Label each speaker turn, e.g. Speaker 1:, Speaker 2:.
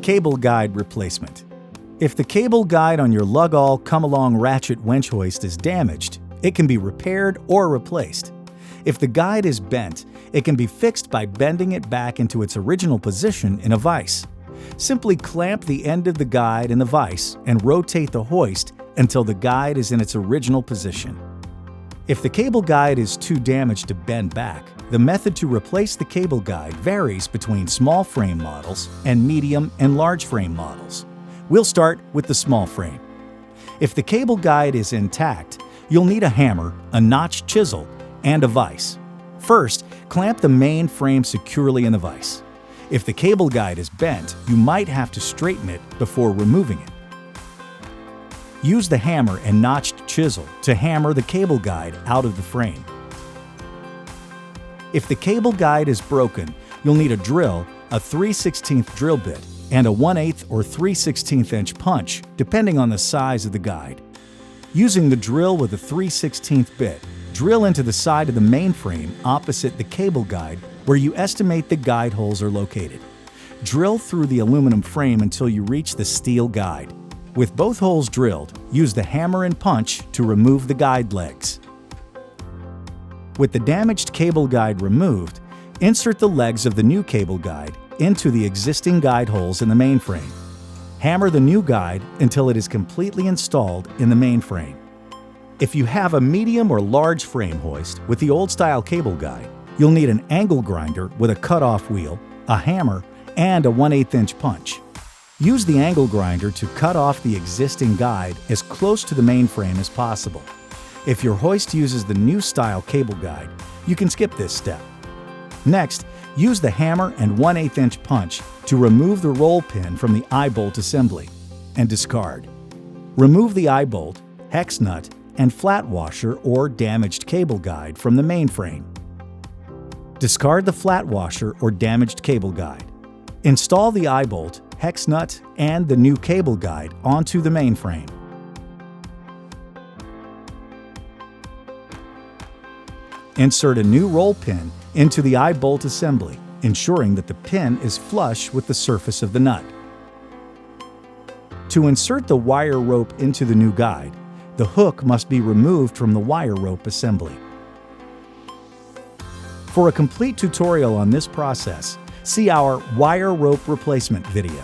Speaker 1: Cable guide replacement. If the cable guide on your Lug-All come-along ratchet winch hoist is damaged, it can be repaired or replaced. If the guide is bent, it can be fixed by bending it back into its original position in a vise. Simply clamp the end of the guide in the vise and rotate the hoist until the guide is in its original position. If the cable guide is too damaged to bend back, the method to replace the cable guide varies between small frame models and medium and large frame models. We'll start with the small frame. If the cable guide is intact, you'll need a hammer, a notched chisel, and a vise. First, clamp the main frame securely in the vise. If the cable guide is bent, you might have to straighten it before removing it. Use the hammer and notched chisel to hammer the cable guide out of the frame. If the cable guide is broken, you'll need a drill, a 3/16 drill bit, and a 1/8 or 3/16 inch punch, depending on the size of the guide. Using the drill with a 3/16 bit, drill into the side of the main frame opposite the cable guide where you estimate the guide holes are located. Drill through the aluminum frame until you reach the steel guide. With both holes drilled, use the hammer and punch to remove the guide legs. With the damaged cable guide removed, insert the legs of the new cable guide into the existing guide holes in the mainframe. Hammer the new guide until it is completely installed in the mainframe. If you have a medium or large frame hoist with the old-style cable guide, you'll need an angle grinder with a cut-off wheel, a hammer, and a 1/8 inch punch. Use the angle grinder to cut off the existing guide as close to the mainframe as possible. If your hoist uses the new style cable guide, you can skip this step. Next, use the hammer and 1/8 inch punch to remove the roll pin from the eye bolt assembly and discard. Remove the eye bolt, hex nut, and flat washer or damaged cable guide from the mainframe. Discard the flat washer or damaged cable guide. Install the eye bolt, hex nut, and the new cable guide onto the mainframe. Insert a new roll pin into the eye bolt assembly, ensuring that the pin is flush with the surface of the nut. To insert the wire rope into the new guide, the hook must be removed from the wire rope assembly. For a complete tutorial on this process, see our wire rope replacement video.